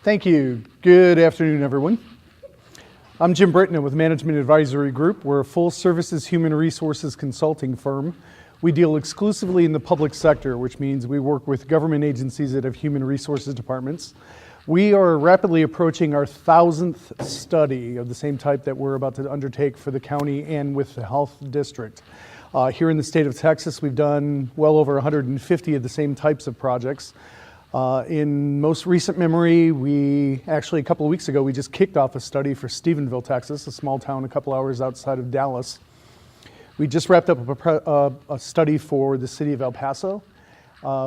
Thank you. Good afternoon, everyone. I'm Jim Britton with Management Advisory Group. We're a full services human resources consulting firm. We deal exclusively in the public sector, which means we work with government agencies that have human resources departments. We are rapidly approaching our 1,000th study of the same type that we're about to undertake for the county and with the health district. Here in the state of Texas, we've done well over 150 of the same types of projects. In most recent memory, a couple of weeks ago, we just kicked off a study for Stephenville, Texas, a small town a couple hours outside of Dallas. We just wrapped up a study for the city of El Paso.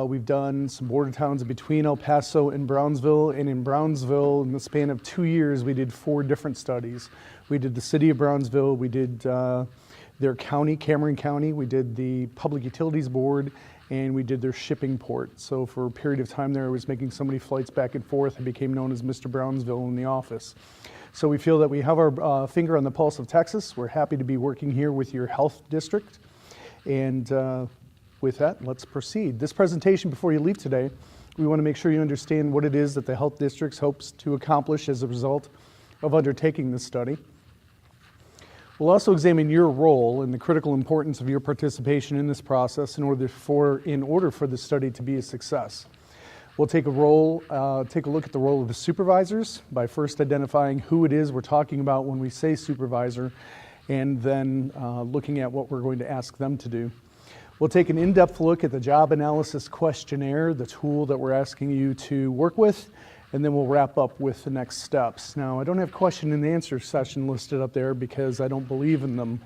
We've done some border towns between El Paso and Brownsville, and in Brownsville, in the span of 2 years, we did 4 different studies. We did the city of Brownsville, we did their county, Cameron County, we did the Public Utilities Board, and we did their shipping port. So for a period of time there, I was making so many flights back and forth and became known as Mr. Brownsville in the office. So we feel that we have our finger on the pulse of Texas. We're happy to be working here with your health district. And with that, let's proceed. This presentation, before you leave today, we want to make sure you understand what it is that the health district hopes to accomplish as a result of undertaking this study. We'll also examine your role and the critical importance of your participation in this process in order for the study to be a success. We'll take a look at the role of the supervisors by first identifying who it is we're talking about when we say supervisor, and then looking at what we're going to ask them to do. We'll take an in-depth look at the job analysis questionnaire, the tool that we're asking you to work with, and then we'll wrap up with the next steps. Now, I don't have question and answer session listed up there because I don't believe in them.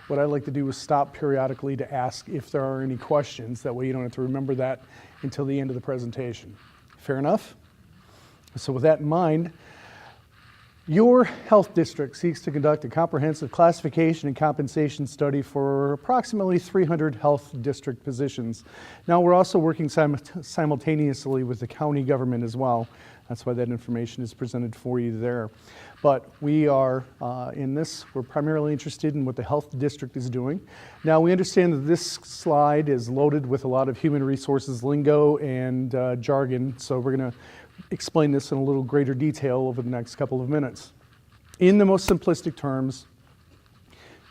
What I like to do is stop periodically to ask if there are any questions. That way you don't have to remember that until the end of the presentation. Fair enough? So with that in mind, your health district seeks to conduct a comprehensive classification and compensation study for approximately 300 health district positions. Now, we're also working simultaneously with the county government as well. That's why that information is presented for you there. But we are, in this, we're primarily interested in what the health district is doing. Now, we understand that this slide is loaded with a lot of human resources lingo and jargon, so we're going to explain this in a little greater detail over the next couple of minutes. In the most simplistic terms,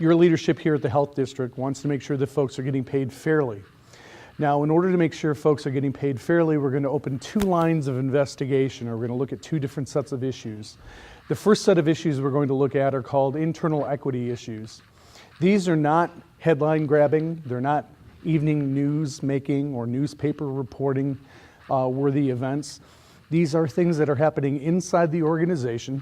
your leadership here at the health district wants to make sure that folks are getting paid fairly. Now, in order to make sure folks are getting paid fairly, we're going to open 2 lines of investigation, or we're going to look at 2 different sets of issues. The first set of issues we're going to look at are called internal equity issues. These are not headline grabbing, they're not evening news making or newspaper reporting worthy events. These are things that are happening inside the organization,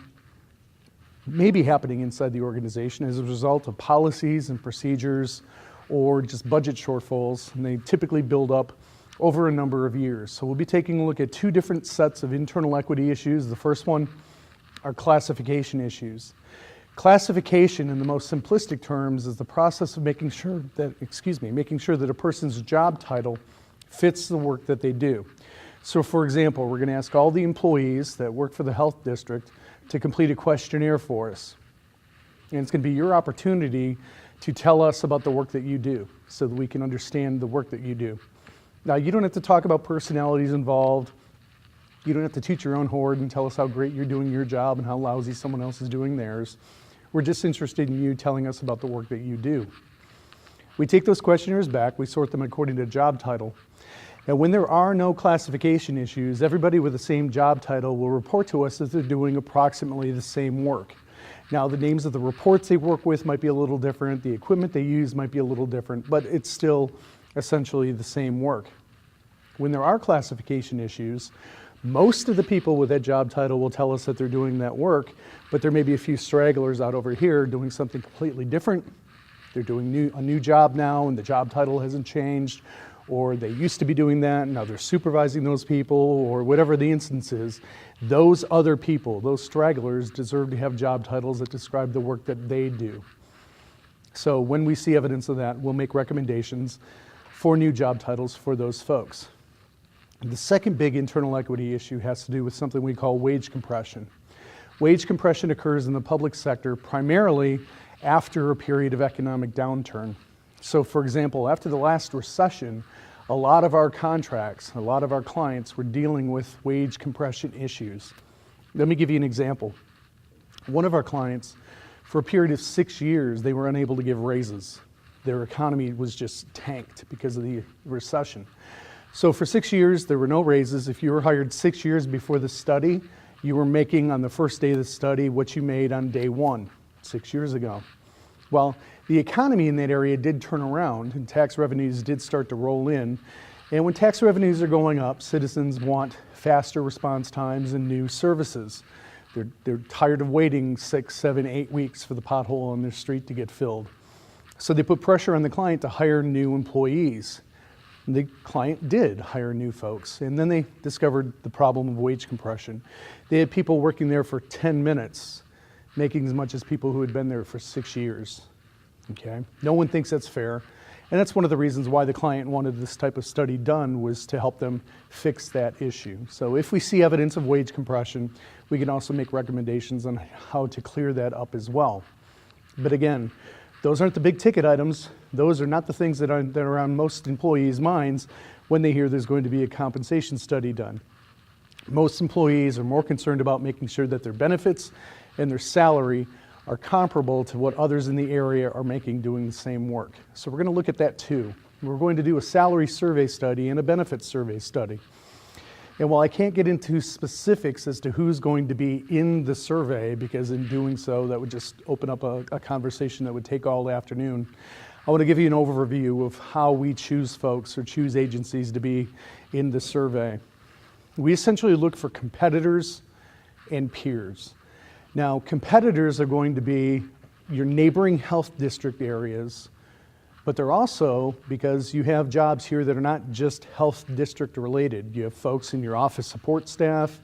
maybe happening inside the organization as a result of policies and procedures or just budget shortfalls, and they typically build up over a number of years. So we'll be taking a look at 2 different sets of internal equity issues. The first one are classification issues. Classification, in the most simplistic terms, is the process of making sure that a person's job title fits the work that they do. So for example, we're going to ask all the employees that work for the health district to complete a questionnaire for us. And it's going to be your opportunity to tell us about the work that you do so that we can understand the work that you do. Now, you don't have to talk about personalities involved. You don't have to toot your own horn and tell us how great you're doing your job and how lousy someone else is doing theirs. We're just interested in you telling us about the work that you do. We take those questionnaires back, we sort them according to job title. Now, when there are no classification issues, everybody with the same job title will report to us that they're doing approximately the same work. Now, the names of the reports they work with might be a little different, the equipment they use might be a little different, but it's still essentially the same work. When there are classification issues, most of the people with that job title will tell us that they're doing that work, but there may be a few stragglers out over here doing something completely different. They're doing a new job now and the job title hasn't changed, or they used to be doing that and now they're supervising those people, or whatever the instance is. Those other people, those stragglers, deserve to have job titles that describe the work that they do. So when we see evidence of that, we'll make recommendations for new job titles for those folks. The second big internal equity issue has to do with something we call wage compression. Wage compression occurs in the public sector primarily after a period of economic downturn. So for example, after the last recession, a lot of our contracts, a lot of our clients were dealing with wage compression issues. Let me give you an example. One of our clients, for a period of 6 years, they were unable to give raises. Their economy was just tanked because of the recession. So for 6 years, there were no raises. If you were hired 6 years before the study, you were making on the first day of the study what you made on day one, 6 years ago. Well, the economy in that area did turn around and tax revenues did start to roll in. And when tax revenues are going up, citizens want faster response times and new services. They're tired of waiting 6, 7, 8 weeks for the pothole on their street to get filled. So they put pressure on the client to hire new employees. And the client did hire new folks. And then they discovered the problem of wage compression. They had people working there for 10 minutes, making as much as people who had been there for 6 years. Okay? No one thinks that's fair. And that's one of the reasons why the client wanted this type of study done, was to help them fix that issue. So if we see evidence of wage compression, we can also make recommendations on how to clear that up as well. But again, those aren't the big ticket items. Those are not the things that are on most employees' minds when they hear there's going to be a compensation study done. Most employees are more concerned about making sure that their benefits and their salary are comparable to what others in the area are making doing the same work. So we're going to look at that too. We're going to do a salary survey study and a benefits survey study. And while I can't get into specifics as to who's going to be in the survey, because in doing so, that would just open up a conversation that would take all afternoon, I want to give you an overview of how we choose folks or choose agencies to be in the survey. We essentially look for competitors and peers. Now, competitors are going to be your neighboring health district areas, but they're also, because you have jobs here that are not just health district related. You have folks in your office support staff,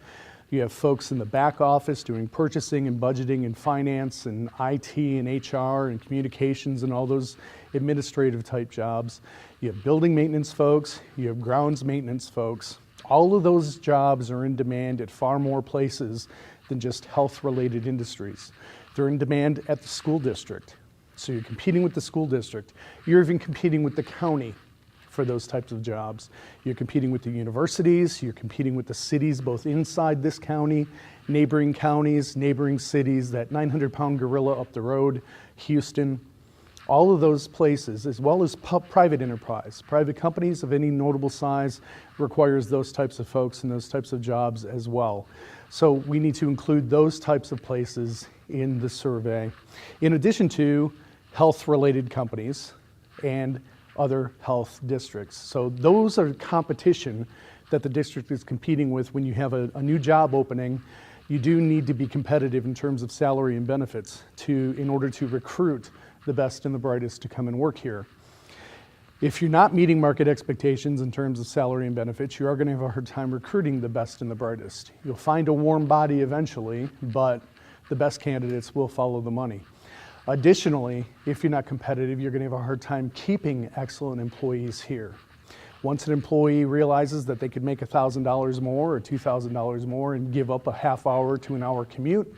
you have folks in the back office doing purchasing and budgeting and finance and IT and HR and communications and all those administrative type jobs. You have building maintenance folks, you have grounds maintenance folks. All of those jobs are in demand at far more places than just health-related industries. They're in demand at the school district. So you're competing with the school district. You're even competing with the county for those types of jobs. You're competing with the universities. You're competing with the cities, both inside this county, neighboring counties, neighboring cities, that 900-pound gorilla up the road, Houston. All of those places, as well as private enterprise. Private companies of any notable size requires those types of folks and those types of jobs as well. So we need to include those types of places in the survey, in addition to health-related companies and other health districts. So those are competition that the district is competing with. When you have a new job opening, you do need to be competitive in terms of salary and benefits in order to recruit the best and the brightest to come and work here. If you're not meeting market expectations in terms of salary and benefits, you are going to have a hard time recruiting the best and the brightest. You'll find a warm body eventually, but the best candidates will follow the money. Additionally, if you're not competitive, you're going to have a hard time keeping excellent employees here. Once an employee realizes that they could make $1,000 more or $2,000 more and give up a half hour to an hour commute,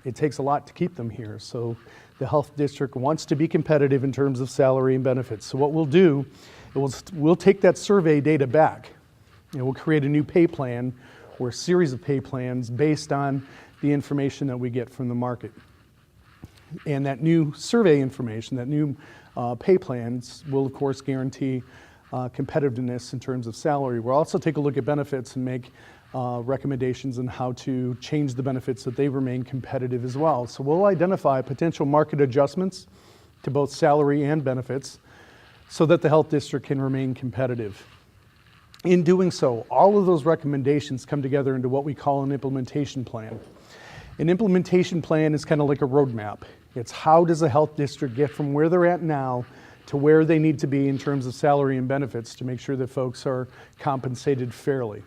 it takes a lot to keep them here. So the health district wants to be competitive in terms of salary and benefits. So what we'll do, we'll take that survey data back and we'll create a new pay plan or a series of pay plans based on the information that we get from the market. And that new survey information, that new pay plans will of course guarantee competitiveness in terms of salary. We'll also take a look at benefits and make recommendations on how to change the benefits so that they remain competitive as well. So we'll identify potential market adjustments to both salary and benefits so that the health district can remain competitive. In doing so, all of those recommendations come together into what we call an implementation plan. An implementation plan is kind of like a roadmap. It's how does a health district get from where they're at now to where they need to be in terms of salary and benefits to make sure that folks are compensated fairly.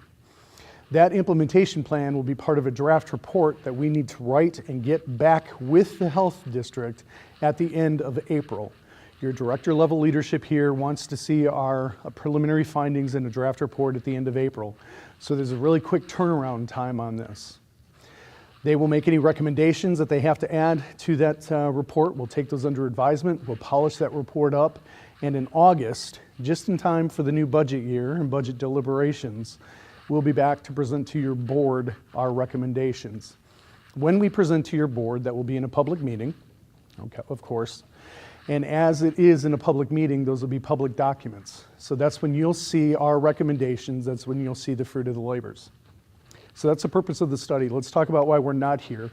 That implementation plan will be part of a draft report that we need to write and get back with the health district at the end of April. Your director level leadership here wants to see our preliminary findings in a draft report at the end of April. So there's a really quick turnaround time on this. They will make any recommendations that they have to add to that report. We'll take those under advisement. We'll polish that report up. And in August, just in time for the new budget year and budget deliberations, we'll be back to present to your board our recommendations. When we present to your board, that will be in a public meeting, okay, of course. And as it is in a public meeting, those will be public documents. So that's when you'll see our recommendations, that's when you'll see the fruit of the labors. So that's the purpose of the study. Let's talk about why we're not here.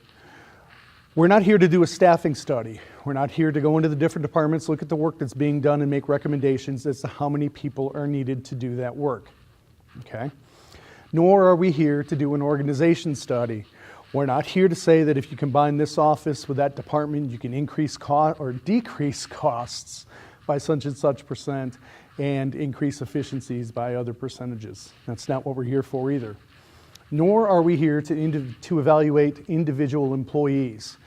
We're not here to do a staffing study. We're not here to go into the different departments, look at the work that's being done and make recommendations as to how many people are needed to do that work, okay? Nor are we here to do an organization study. We're not here to say that if you combine this office with that department, you can increase cost or decrease costs by such and such percent and increase efficiencies by other percentages. That's not what we're here for either. Nor are we here to evaluate individual employees.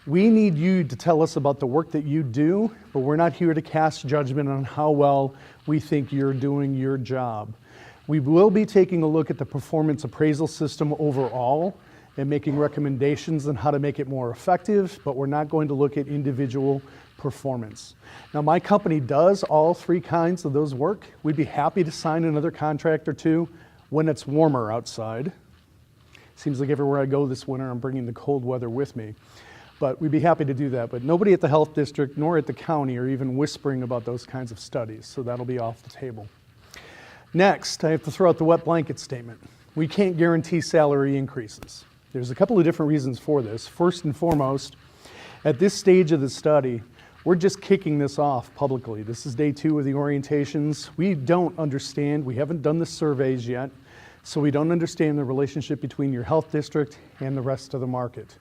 We need you to tell us about the work that you do, but we're not here to cast judgment on how well we think you're doing your job. We will be taking a look at the performance appraisal system overall and making recommendations on how to make it more effective, but we're not going to look at individual performance. Now, my company does all three kinds of those work. We'd be happy to sign another contract or two when it's warmer outside. Seems like everywhere I go this winter, I'm bringing the cold weather with me. But we'd be happy to do that. But nobody at the health district nor at the county are even whispering about those kinds of studies, so that'll be off the table. Next, I have to throw out the wet blanket statement. We can't guarantee salary increases. There's a couple of different reasons for this. First and foremost, at this stage of the study, we're just kicking this off publicly. This is day 2 of the orientations. We don't understand, we haven't done the surveys yet, so we don't understand the relationship between your health district and the rest of the market.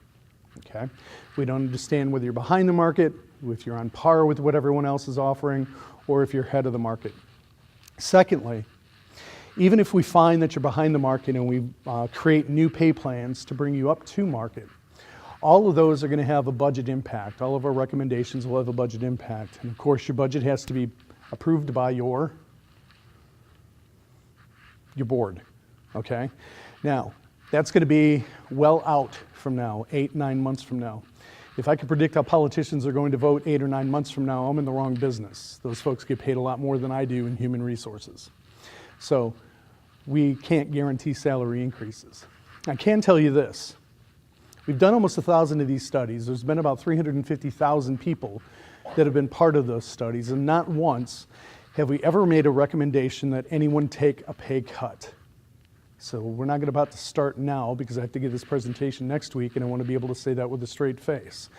Okay? We don't understand whether you're behind the market, if you're on par with what everyone else is offering, or if you're ahead of the market. Secondly, even if we find that you're behind the market and we create new pay plans to bring you up to market, all of those are going to have a budget impact. All of our recommendations will have a budget impact. And of course, your budget has to be approved by your board, okay? Now, that's going to be well out from now, 8-9 months from now. If I could predict how politicians are going to vote 8 or 9 months from now, I'm in the wrong business. Those folks get paid a lot more than I do in human resources. So we can't guarantee salary increases. I can tell you this. We've done almost 1,000 of these studies. There's been about 350,000 people that have been part of those studies, and not once have we ever made a recommendation that anyone take a pay cut. So we're not about to start now because I have to give this presentation next week and I want to be able to say that with a straight face.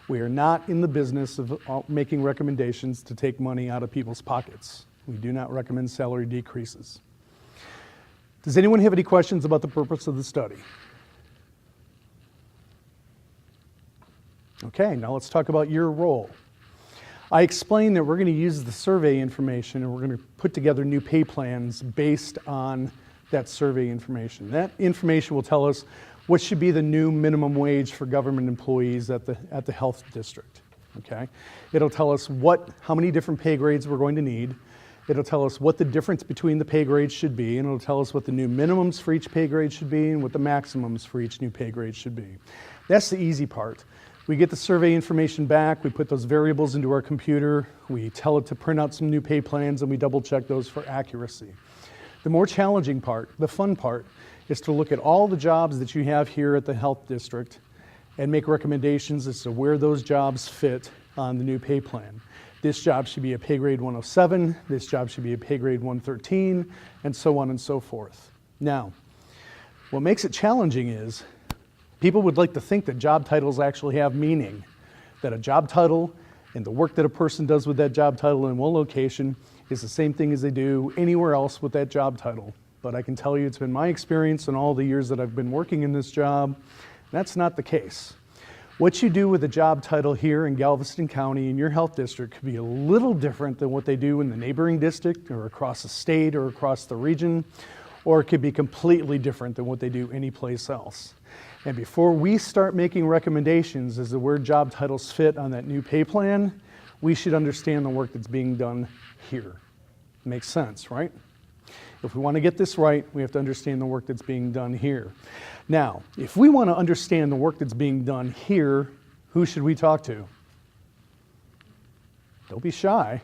We are not in the business of making recommendations to take money out of people's pockets. We do not recommend salary decreases. Does anyone have any questions about the purpose of the study? Okay, now let's talk about your role. I explained that we're going to use the survey information and we're going to put together new pay plans based on that survey information. That information will tell us what should be the new minimum wage for government employees at the health district. Okay? It'll tell us how many different pay grades we're going to need. It'll tell us what the difference between the pay grades should be, and it'll tell us what the new minimums for each pay grade should be and what the maximums for each new pay grade should be. That's the easy part. We get the survey information back, we put those variables into our computer, we tell it to print out some new pay plans, and we double check those for accuracy. The more challenging part, the fun part, is to look at all the jobs that you have here at the health district and make recommendations as to where those jobs fit on the new pay plan. This job should be a pay grade 107, this job should be a pay grade 113, and so on and so forth. Now, what makes it challenging is people would like to think that job titles actually have meaning, that a job title and the work that a person does with that job title in one location is the same thing as they do anywhere else with that job title. But I can tell you it's been my experience in all the years that I've been working in this job, that's not the case. What you do with a job title here in Galveston County in your health district could be a little different than what they do in the neighboring district or across the state or across the region, or it could be completely different than what they do anyplace else. And before we start making recommendations as to where job titles fit on that new pay plan, we should understand the work that's being done here. Makes sense, right? If we want to get this right, we have to understand the work that's being done here. Now, if we want to understand the work that's being done here, who should we talk to? Don't be shy.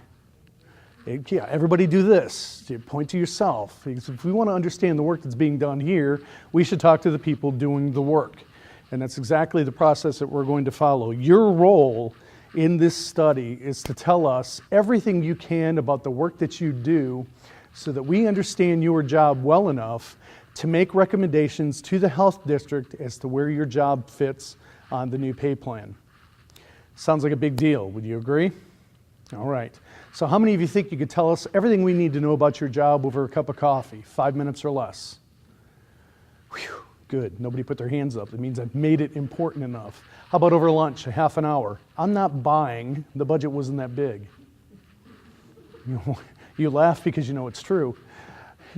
Yeah, everybody do this. You point to yourself. Because if we want to understand the work that's being done here, we should talk to the people doing the work. And that's exactly the process that we're going to follow. Your role in this study is to tell us everything you can about the work that you do so that we understand your job well enough to make recommendations to the health district as to where your job fits on the new pay plan. Sounds like a big deal. Would you agree? All right. So how many of you think you could tell us everything we need to know about your job over a cup of coffee, 5 minutes or less? Whew, good. Nobody put their hands up. It means I've made it important enough. How about over lunch, a half an hour? I'm not buying. The budget wasn't that big. You laugh because you know it's true.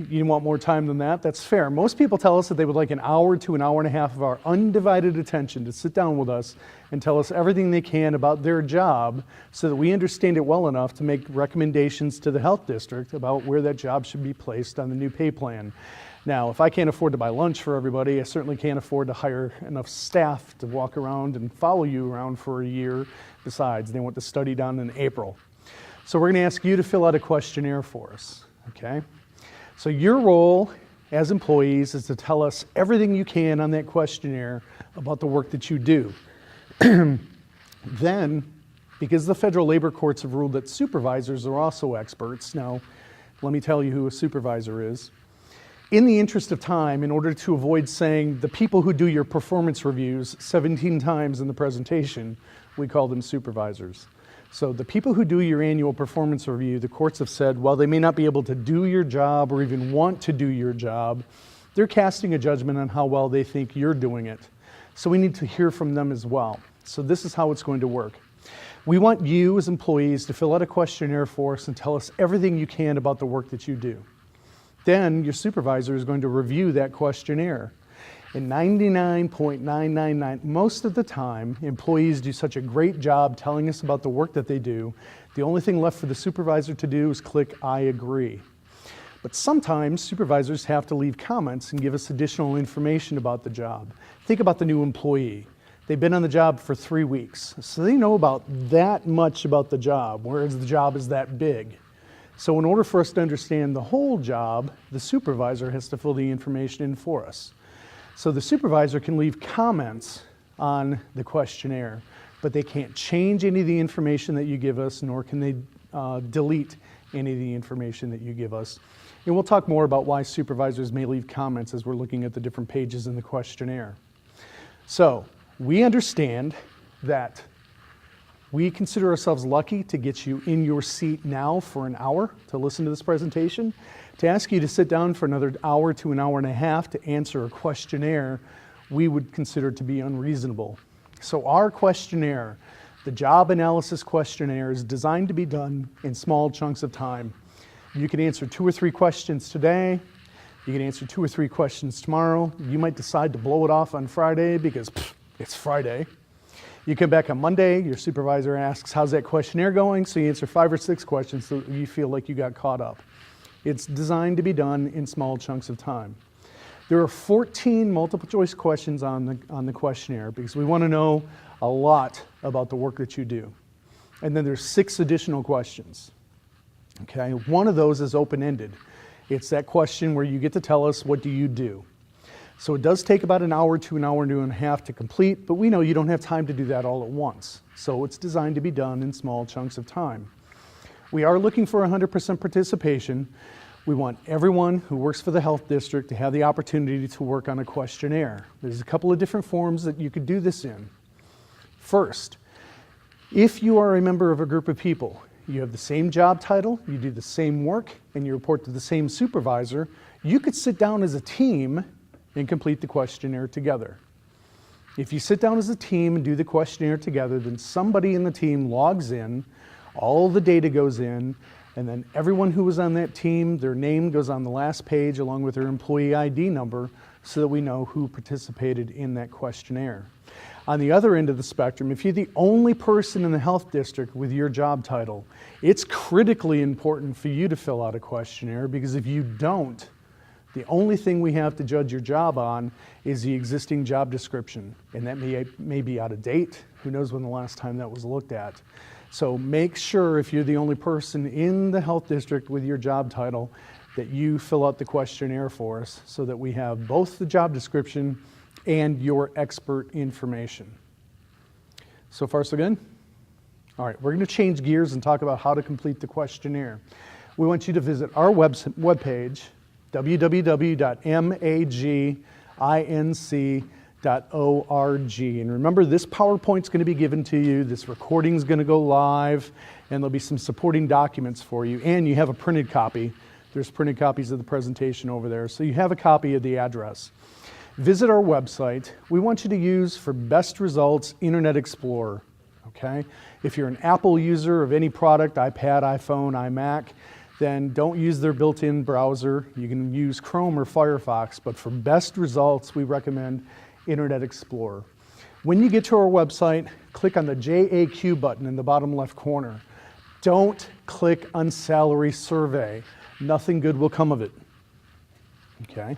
You want more time than that? That's fair. Most people tell us that they would like an hour to an hour and a half of our undivided attention to sit down with us and tell us everything they can about their job so that we understand it well enough to make recommendations to the health district about where that job should be placed on the new pay plan. Now, if I can't afford to buy lunch for everybody, I certainly can't afford to hire enough staff to walk around and follow you around for a year. Besides, they want the study done in April. So we're going to ask you to fill out a questionnaire for us, okay? So your role as employees is to tell us everything you can on that questionnaire about the work that you do. Then, because the federal labor courts have ruled that supervisors are also experts, now let me tell you who a supervisor is. In the interest of time, in order to avoid saying the people who do your performance reviews 17 times in the presentation, we call them supervisors. So the people who do your annual performance review, the courts have said, while they may not be able to do your job or even want to do your job, they're casting a judgment on how well they think you're doing it. So we need to hear from them as well. So this is how it's going to work. We want you as employees to fill out a questionnaire for us and tell us everything you can about the work that you do. Then your supervisor is going to review that questionnaire. And 99.999, most of the time, employees do such a great job telling us about the work that they do. The only thing left for the supervisor to do is click I agree. But sometimes supervisors have to leave comments and give us additional information about the job. Think about the new employee. They've been on the job for 3 weeks, so they know about that much about the job, whereas the job is that big. So in order for us to understand the whole job, the supervisor has to fill the information in for us. So the supervisor can leave comments on the questionnaire, but they can't change any of the information that you give us, nor can they delete any of the information that you give us. And we'll talk more about why supervisors may leave comments as we're looking at the different pages in the questionnaire. So we understand that we consider ourselves lucky to get you in your seat now for an hour to listen to this presentation. To ask you to sit down for another hour to an hour and a half to answer a questionnaire, we would consider to be unreasonable. So our questionnaire, the job analysis questionnaire, is designed to be done in small chunks of time. You can answer 2 or 3 questions today. You can answer 2 or 3 questions tomorrow. You might decide to blow it off on Friday because it's Friday. You come back on Monday, your supervisor asks, how's that questionnaire going? So you answer 5 or 6 questions so that you feel like you got caught up. It's designed to be done in small chunks of time. There are 14 multiple choice questions on the questionnaire because we want to know a lot about the work that you do. And then there's 6 additional questions. Okay, one of those is open-ended. It's that question where you get to tell us, what do you do? So it does take about an hour to an hour and a half to complete, but we know you don't have time to do that all at once. So it's designed to be done in small chunks of time. We are looking for 100% participation. We want everyone who works for the health district to have the opportunity to work on a questionnaire. There's a couple of different forms that you could do this in. First, if you are a member of a group of people, you have the same job title, you do the same work, and you report to the same supervisor, you could sit down as a team and complete the questionnaire together. If you sit down as a team and do the questionnaire together, then somebody in the team logs in, all the data goes in, and then everyone who was on that team, their name goes on the last page along with their employee ID number so that we know who participated in that questionnaire. On the other end of the spectrum, if you're the only person in the health district with your job title, it's critically important for you to fill out a questionnaire because if you don't, the only thing we have to judge your job on is the existing job description, and that may be out of date. Who knows when the last time that was looked at. So make sure if you're the only person in the health district with your job title that you fill out the questionnaire for us so that we have both the job description and your expert information. So far, so good? All right, we're going to change gears and talk about how to complete the questionnaire. We want you to visit our webpage, www.maginc.org. And remember, this PowerPoint's going to be given to you, this recording's going to go live, and there'll be some supporting documents for you, and you have a printed copy. There's printed copies of the presentation over there, so you have a copy of the address. Visit our website. We want you to use, for best results, Internet Explorer, okay? If you're an Apple user of any product, iPad, iPhone, iMac, then don't use their built-in browser. You can use Chrome or Firefox, but for best results, we recommend Internet Explorer. When you get to our website, click on the JAQ button in the bottom left corner. Don't click on Salary Survey. Nothing good will come of it, okay?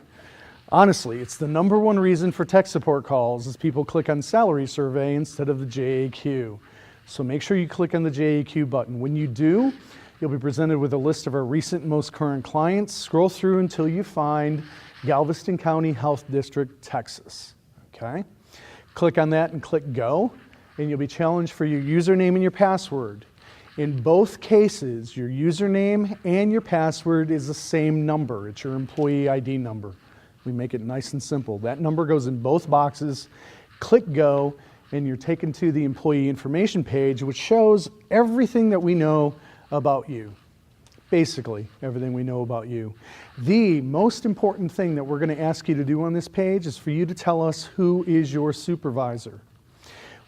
Honestly, it's the #1 reason for tech support calls is people click on Salary Survey instead of the JAQ. So make sure you click on the JAQ button. When you do, you'll be presented with a list of our recent and most current clients. Scroll through until you find Galveston County Health District, Texas, okay? Click on that and click Go, and you'll be challenged for your username and your password. In both cases, your username and your password is the same number. It's your employee ID number. We make it nice and simple. That number goes in both boxes. Click Go, and you're taken to the employee information page, which shows everything that we know about you. Basically, everything we know about you. The most important thing that we're going to ask you to do on this page is for you to tell us who is your supervisor.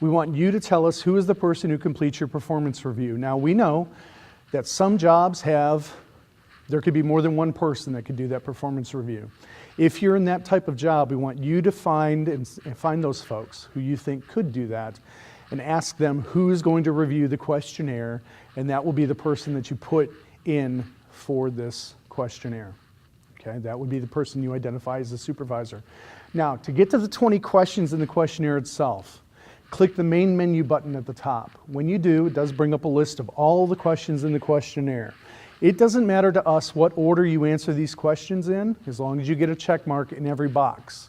We want you to tell us who is the person who completes your performance review. Now, we know that some jobs there could be more than one person that could do that performance review. If you're in that type of job, we want you to find those folks who you think could do that and ask them who is going to review the questionnaire, and that will be the person that you put in for this questionnaire. Okay, that would be the person you identify as the supervisor. Now, to get to the 20 questions in the questionnaire itself, click the main menu button at the top. When you do, it does bring up a list of all the questions in the questionnaire. It doesn't matter to us what order you answer these questions in, as long as you get a check mark in every box.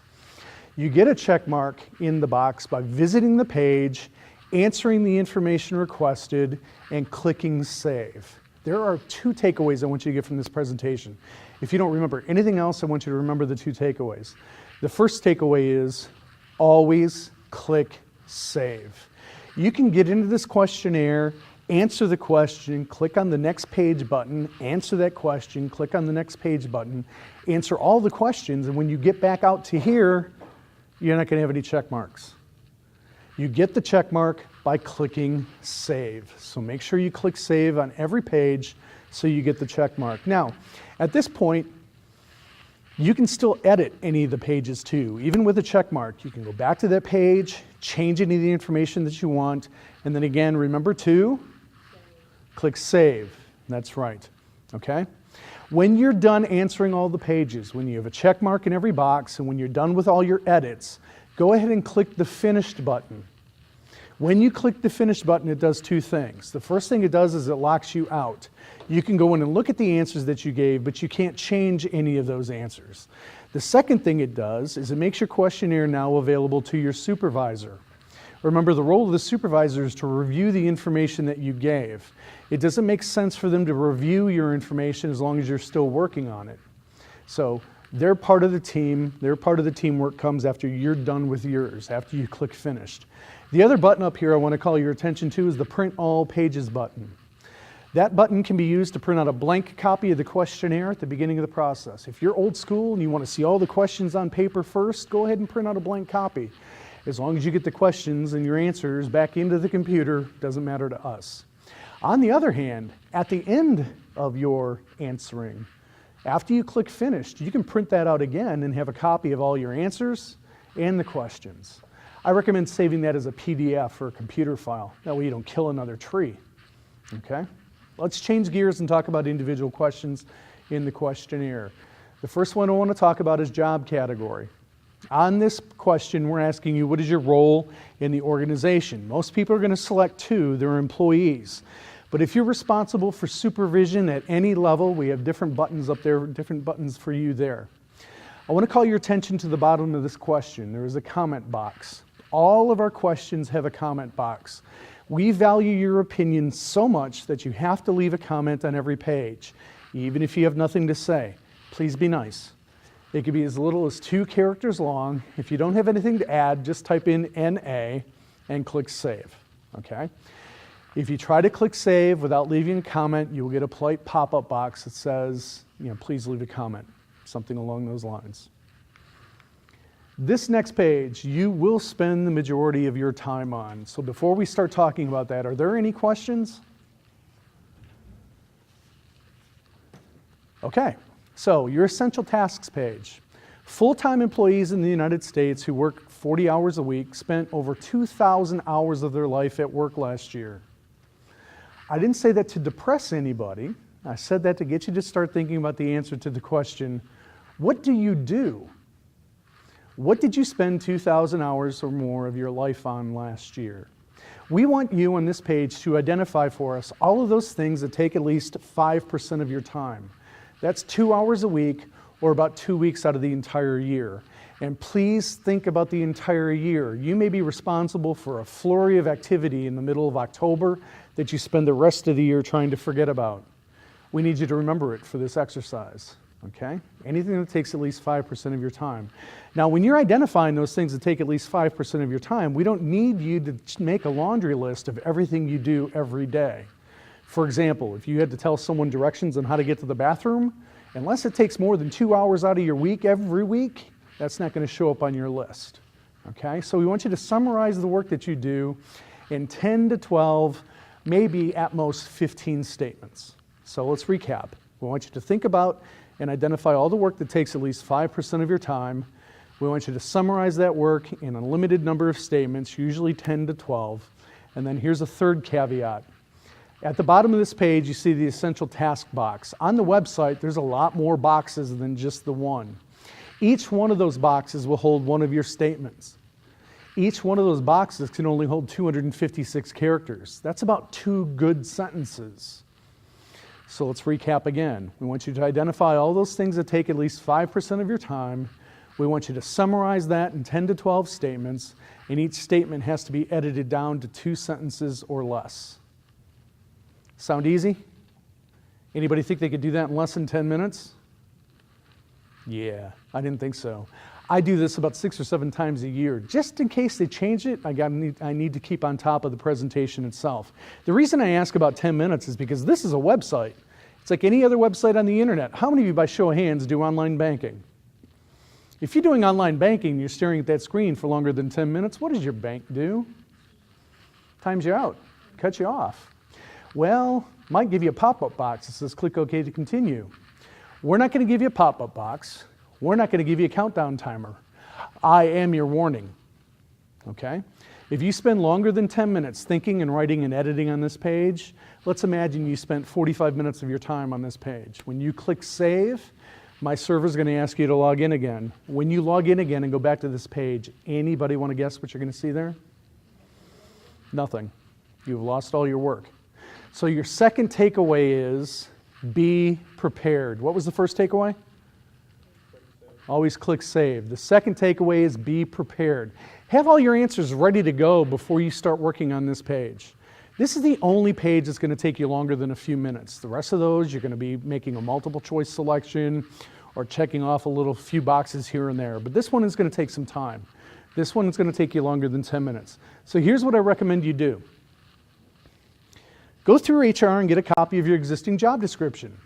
You get a check mark in the box by visiting the page, answering the information requested, and clicking Save. There are 2 takeaways I want you to get from this presentation. If you don't remember anything else, I want you to remember the 2 takeaways. The first takeaway is always click Save. You can get into this questionnaire, answer the question, click on the next page button, answer that question, click on the next page button, answer all the questions, and when you get back out to here, you're not going to have any check marks. You get the check mark by clicking Save. So make sure you click Save on every page so you get the check mark. Now, at this point, you can still edit any of the pages too. Even with a check mark, you can go back to that page, change any of the information that you want, and then again, remember to click Save. That's right, okay? When you're done answering all the pages, when you have a check mark in every box, and when you're done with all your edits, go ahead and click the Finished button. When you click the Finished button, it does 2 things. The first thing it does is it locks you out. You can go in and look at the answers that you gave, but you can't change any of those answers. The second thing it does is it makes your questionnaire now available to your supervisor. Remember, the role of the supervisor is to review the information that you gave. It doesn't make sense for them to review your information as long as you're still working on it. So they're part of the team. Their part of the teamwork comes after you're done with yours, after you click Finished. The other button up here I want to call your attention to is the Print All Pages button. That button can be used to print out a blank copy of the questionnaire at the beginning of the process. If you're old school and you want to see all the questions on paper first, go ahead and print out a blank copy. As long as you get the questions and your answers back into the computer, doesn't matter to us. On the other hand, at the end of your answering, after you click Finished, you can print that out again and have a copy of all your answers and the questions. I recommend saving that as a PDF or a computer file. That way you don't kill another tree, okay? Let's change gears and talk about individual questions in the questionnaire. The first one I want to talk about is job category. On this question, we're asking you, what is your role in the organization? Most people are going to select two, they're employees. But if you're responsible for supervision at any level, we have different buttons up there, different buttons for you there. I want to call your attention to the bottom of this question. There is a comment box. All of our questions have a comment box. We value your opinion so much that you have to leave a comment on every page. Even if you have nothing to say, please be nice. It could be as little as 2 characters long. If you don't have anything to add, just type in NA and click save, okay? If you try to click save without leaving a comment, you will get a polite pop-up box that says, please leave a comment, something along those lines. This next page, you will spend the majority of your time on. So before we start talking about that, are there any questions? Okay, so your essential tasks page. Full-time employees in the United States who work 40 hours a week spent over 2,000 hours of their life at work last year. I didn't say that to depress anybody. I said that to get you to start thinking about the answer to the question, what do you do? What did you spend 2,000 hours or more of your life on last year? We want you on this page to identify for us all of those things that take at least 5% of your time. That's 2 hours a week, or about 2 weeks out of the entire year. And please think about the entire year. You may be responsible for a flurry of activity in the middle of October that you spend the rest of the year trying to forget about. We need you to remember it for this exercise, okay? Anything that takes at least 5% of your time. Now, when you're identifying those things that take at least 5% of your time, we don't need you to make a laundry list of everything you do every day. For example, if you had to tell someone directions on how to get to the bathroom, unless it takes more than 2 hours out of your week every week, that's not going to show up on your list. Okay? So we want you to summarize the work that you do in 10 to 12, maybe at most 15 statements. So let's recap. We want you to think about and identify all the work that takes at least 5% of your time. We want you to summarize that work in a limited number of statements, usually 10 to 12. And then here's a third caveat. At the bottom of this page, you see the essential task box. On the website, there's a lot more boxes than just the one. Each one of those boxes will hold one of your statements. Each one of those boxes can only hold 256 characters. That's about 2 good sentences. So let's recap again. We want you to identify all those things that take at least 5% of your time. We want you to summarize that in 10 to 12 statements, and each statement has to be edited down to 2 sentences or less. Sound easy? Anybody think they could do that in less than 10 minutes? Yeah, I didn't think so. I do this about 6 or 7 times a year. Just in case they change it, I need to keep on top of the presentation itself. The reason I ask about 10 minutes is because this is a website. It's like any other website on the internet. How many of you, by show of hands, do online banking? If you're doing online banking and you're staring at that screen for longer than 10 minutes, what does your bank do? Times you out, cut you off. Well, might give you a pop-up box that says click OK to continue. We're not going to give you a pop-up box. We're not going to give you a countdown timer. I am your warning, okay? If you spend longer than 10 minutes thinking and writing and editing on this page, let's imagine you spent 45 minutes of your time on this page. When you click save, my server's going to ask you to log in again. When you log in again and go back to this page, anybody want to guess what you're going to see there? Nothing. You've lost all your work. So your second takeaway is be prepared. What was the first takeaway? Always click save. The second takeaway is be prepared. Have all your answers ready to go before you start working on this page. This is the only page that's going to take you longer than a few minutes. The rest of those, you're going to be making a multiple choice selection or checking off a few boxes here and there. But this one is going to take some time. This one is going to take you longer than 10 minutes. So here's what I recommend you do. Go through HR and get a copy of your existing job description.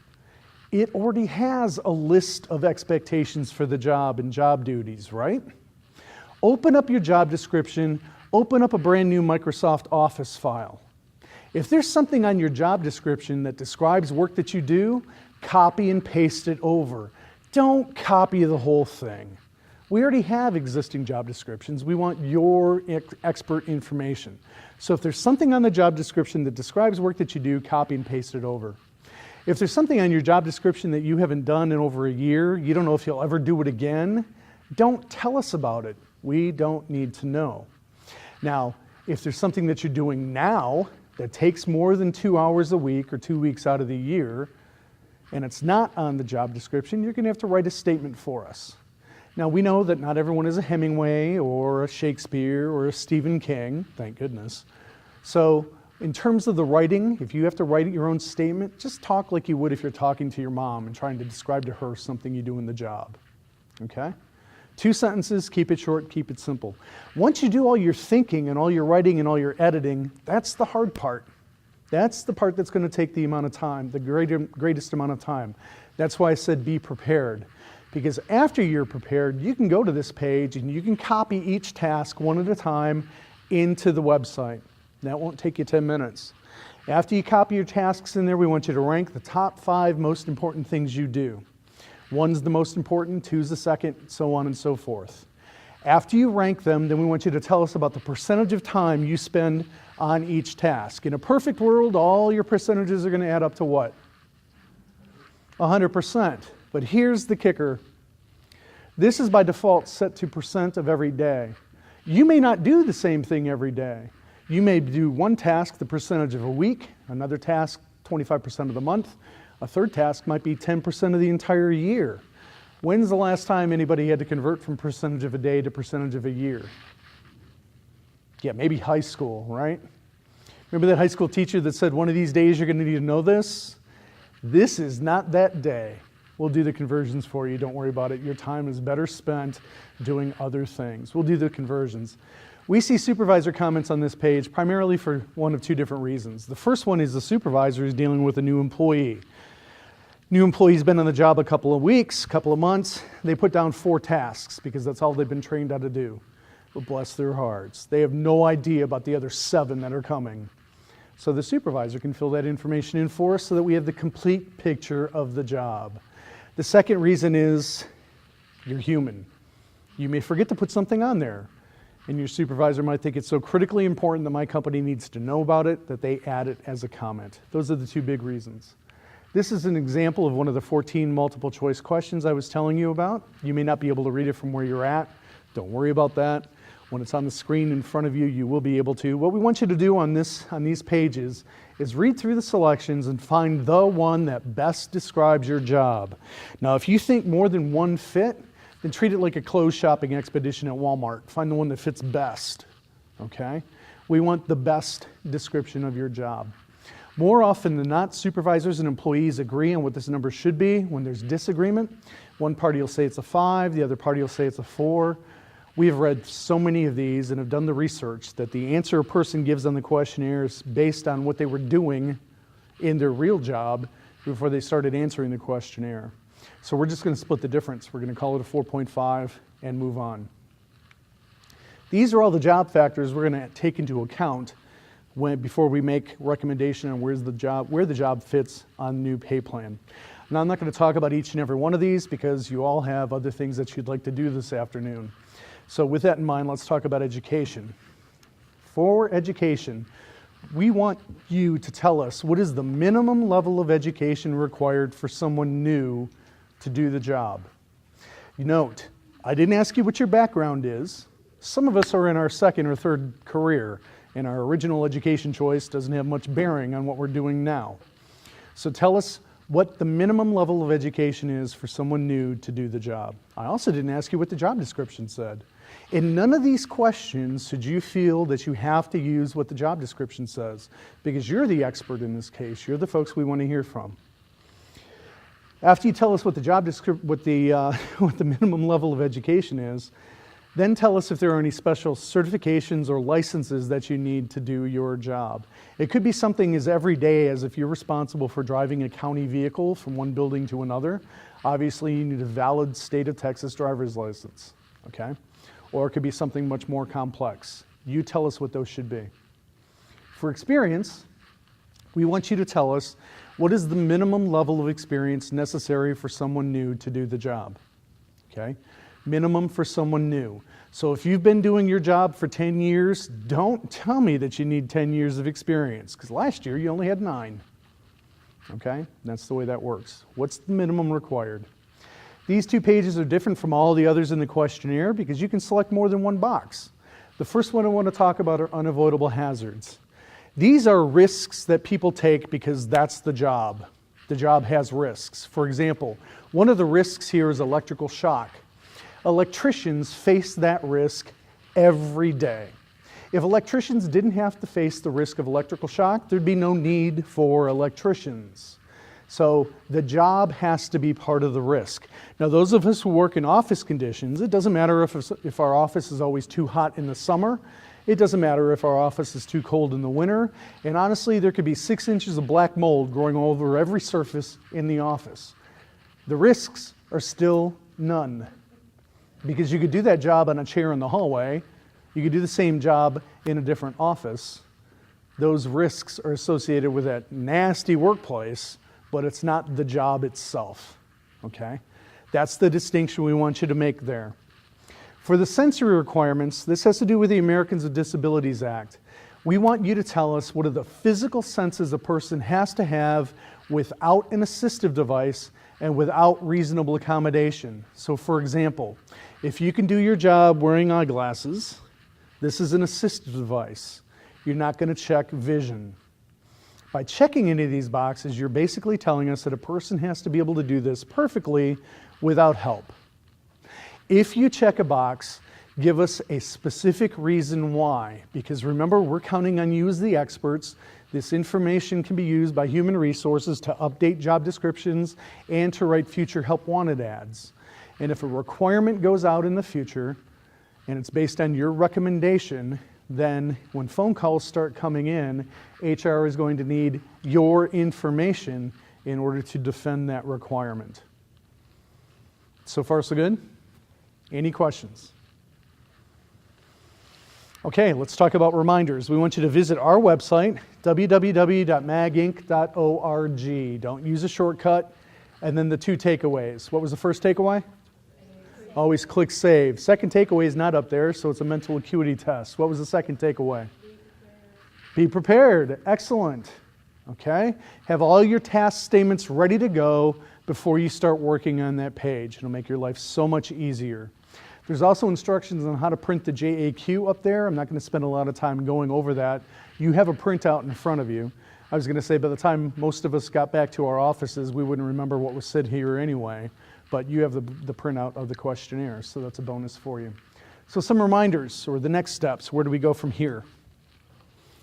It already has a list of expectations for the job and job duties, right? Open up your job description, open up a brand new Microsoft Office file. If there's something on your job description that describes work that you do, copy and paste it over. Don't copy the whole thing. We already have existing job descriptions. We want your expert information. So if there's something on the job description that describes work that you do, copy and paste it over. If there's something on your job description that you haven't done in over a year, you don't know if you'll ever do it again, Don't tell us about it. We don't need to know. Now, if there's something that you're doing now that takes more than 2 hours a week or 2 weeks out of the year, and it's not on the job description, you're going to have to write a statement for us. Now, we know that not everyone is a Hemingway or a Shakespeare or a Stephen King, thank goodness. So in terms of the writing, if you have to write your own statement, just talk like you would if you're talking to your mom and trying to describe to her something you do in the job, okay? 2 sentences, keep it short, keep it simple. Once you do all your thinking and all your writing and all your editing, that's the hard part. That's the part that's going to take the amount of time, the greatest amount of time. That's why I said be prepared. Because after you're prepared, you can go to this page and you can copy each task one at a time into the website. That won't take you 10 minutes. After you copy your tasks in there, we want you to rank the top 5 most important things you do. 1's the most important, 2's the second, so on and so forth. After you rank them, then we want you to tell us about the percentage of time you spend on each task. In a perfect world, all your percentages are going to add up to what? 100%. But here's the kicker. This is by default set to % of every day. You may not do the same thing every day. You may do one task the percentage of a week, another task 25% of the month, a third task might be 10% of the entire year. When's the last time anybody had to convert from percentage of a day to percentage of a year? Yeah, maybe high school, right? Remember that high school teacher that said, one of these days you're going to need to know this? This is not that day. We'll do the conversions for you. Don't worry about it. Your time is better spent doing other things. We'll do the conversions. We see supervisor comments on this page primarily for one of 2 different reasons. The first one is the supervisor is dealing with a new employee. New employee's been on the job a couple of weeks, couple of months. They put down 4 tasks because that's all they've been trained how to do. But bless their hearts, they have no idea about the other 7 that are coming. So the supervisor can fill that information in for us so that we have the complete picture of the job. The second reason is you're human. You may forget to put something on there, and your supervisor might think it's so critically important that my company needs to know about it that they add it as a comment. Those are the 2 big reasons. This is an example of one of the 14 multiple choice questions I was telling you about. You may not be able to read it from where you're at. Don't worry about that. When it's on the screen in front of you, you will be able to. What we want you to do on these pages is read through the selections and find the one that best describes your job. Now, if you think more than one fit, then treat it like a clothes shopping expedition at Walmart. Find the one that fits best, okay? We want the best description of your job. More often than not, supervisors and employees agree on what this number should be. When there's disagreement, one party will say it's a 5, the other party will say it's a 4. We have read so many of these and have done the research that the answer a person gives on the questionnaire is based on what they were doing in their real job before they started answering the questionnaire. So we're just going to split the difference. We're going to call it a 4.5 and move on. These are all the job factors we're going to take into account before we make recommendation on where the job fits on the new pay plan. Now, I'm not going to talk about each and every one of these because you all have other things that you'd like to do this afternoon. So with that in mind, let's talk about education. For education, we want you to tell us what is the minimum level of education required for someone new to do the job. Note, I didn't ask you what your background is. Some of us are in our 2nd or 3rd career, and our original education choice doesn't have much bearing on what we're doing now. So tell us what the minimum level of education is for someone new to do the job. I also didn't ask you what the job description said. In none of these questions should you feel that you have to use what the job description says, because you're the expert in this case. You're the folks we want to hear from. After you tell us what the minimum level of education is, then tell us if there are any special certifications or licenses that you need to do your job. It could be something as everyday as if you're responsible for driving a county vehicle from one building to another. Obviously, you need a valid state of Texas driver's license, okay? Or it could be something much more complex. You tell us what those should be. For experience, we want you to tell us what is the minimum level of experience necessary for someone new to do the job, okay? Minimum for someone new. So if you've been doing your job for 10 years, don't tell me that you need 10 years of experience, because last year you only had 9. Okay? That's the way that works. What's the minimum required? These 2 pages are different from all the others in the questionnaire because you can select more than one box. The first one I want to talk about are unavoidable hazards. These are risks that people take because that's the job. The job has risks. For example, one of the risks here is electrical shock. Electricians face that risk every day. If electricians didn't have to face the risk of electrical shock, there'd be no need for electricians. So the job has to be part of the risk. Now, those of us who work in office conditions, it doesn't matter if our office is always too hot in the summer. It doesn't matter if our office is too cold in the winter. And honestly, there could be 6 inches of black mold growing over every surface in the office. The risks are still none. Because you could do that job on a chair in the hallway. You could do the same job in a different office. Those risks are associated with that nasty workplace, but it's not the job itself, okay? That's the distinction we want you to make there. For the sensory requirements, this has to do with the Americans with Disabilities Act. We want you to tell us what are the physical senses a person has to have without an assistive device and without reasonable accommodation. So for example, if you can do your job wearing eyeglasses, this is an assistive device. You're not going to check vision. By checking any of these boxes, you're basically telling us that a person has to be able to do this perfectly without help. If you check a box, give us a specific reason why. Because remember, we're counting on you as the experts. This information can be used by human resources to update job descriptions and to write future help wanted ads. And if a requirement goes out in the future, and it's based on your recommendation, then when phone calls start coming in, HR is going to need your information in order to defend that requirement. So far, so good? Any questions? Okay, let's talk about reminders. We want you to visit our website, www.maginc.org. Don't use a shortcut. And then the 2 takeaways. What was the first takeaway? Always click save. Second takeaway is not up there, so it's a mental acuity test. What was the second takeaway? Be prepared. Excellent. Okay? Have all your task statements ready to go before you start working on that page. It'll make your life so much easier. There's also instructions on how to print the JAQ up there. I'm not going to spend a lot of time going over that. You have a printout in front of you. I was going to say by the time most of us got back to our offices, we wouldn't remember what was said here anyway. But you have the printout of the questionnaire, so that's a bonus for you. So some reminders, or the next steps. Where do we go from here?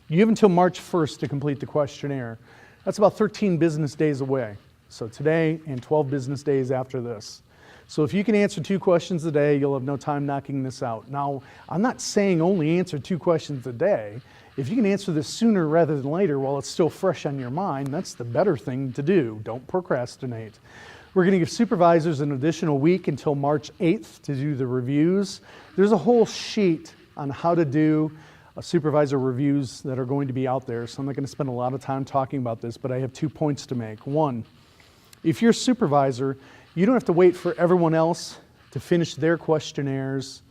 You have until March 1st to complete the questionnaire. That's about 13 business days away. So today and 12 business days after this. So if you can answer 2 questions a day, you'll have no time knocking this out. Now, I'm not saying only answer 2 questions a day. If you can answer this sooner rather than later while it's still fresh on your mind, that's the better thing to do. Don't procrastinate. We're going to give supervisors an additional week until March 8th to do the reviews. There's a whole sheet on how to do supervisor reviews that are going to be out there, so I'm not going to spend a lot of time talking about this, but I have 2 points to make. One, if you're a supervisor, you don't have to wait for everyone else to finish their questionnaires,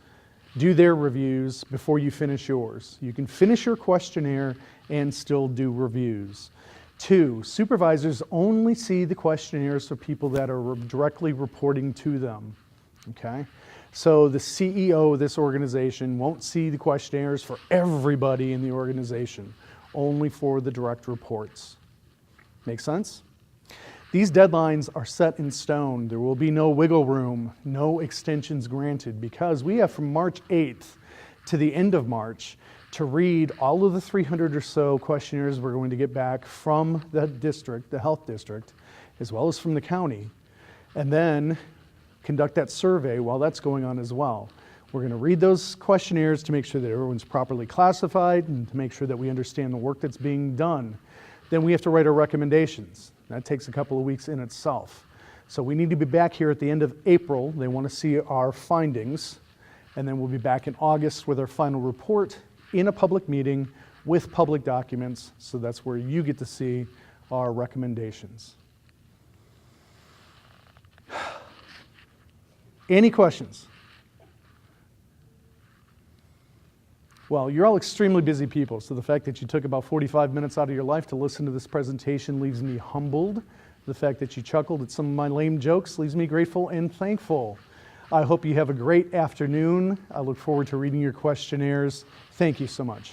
do their reviews before you finish yours. You can finish your questionnaire and still do reviews. 2, supervisors only see the questionnaires for people that are directly reporting to them, okay? So the CEO of this organization won't see the questionnaires for everybody in the organization, only for the direct reports. Make sense? These deadlines are set in stone. There will be no wiggle room, no extensions granted, because we have from March 8th to the end of March to read all of the 300 or so questionnaires we're going to get back from the district, the health district, as well as from the county, and then conduct that survey while that's going on as well. We're going to read those questionnaires to make sure that everyone's properly classified and to make sure that we understand the work that's being done. Then we have to write our recommendations. That takes a couple of weeks in itself. So we need to be back here at the end of April. They want to see our findings, and then we'll be back in August with our final report in a public meeting with public documents, so that's where you get to see our recommendations. Any questions? Well, you're all extremely busy people, so the fact that you took about 45 minutes out of your life to listen to this presentation leaves me humbled The fact that you chuckled at some of my lame jokes leaves me grateful and thankful. I hope you have a great afternoon. I look forward to reading your questionnaires. Thank you so much.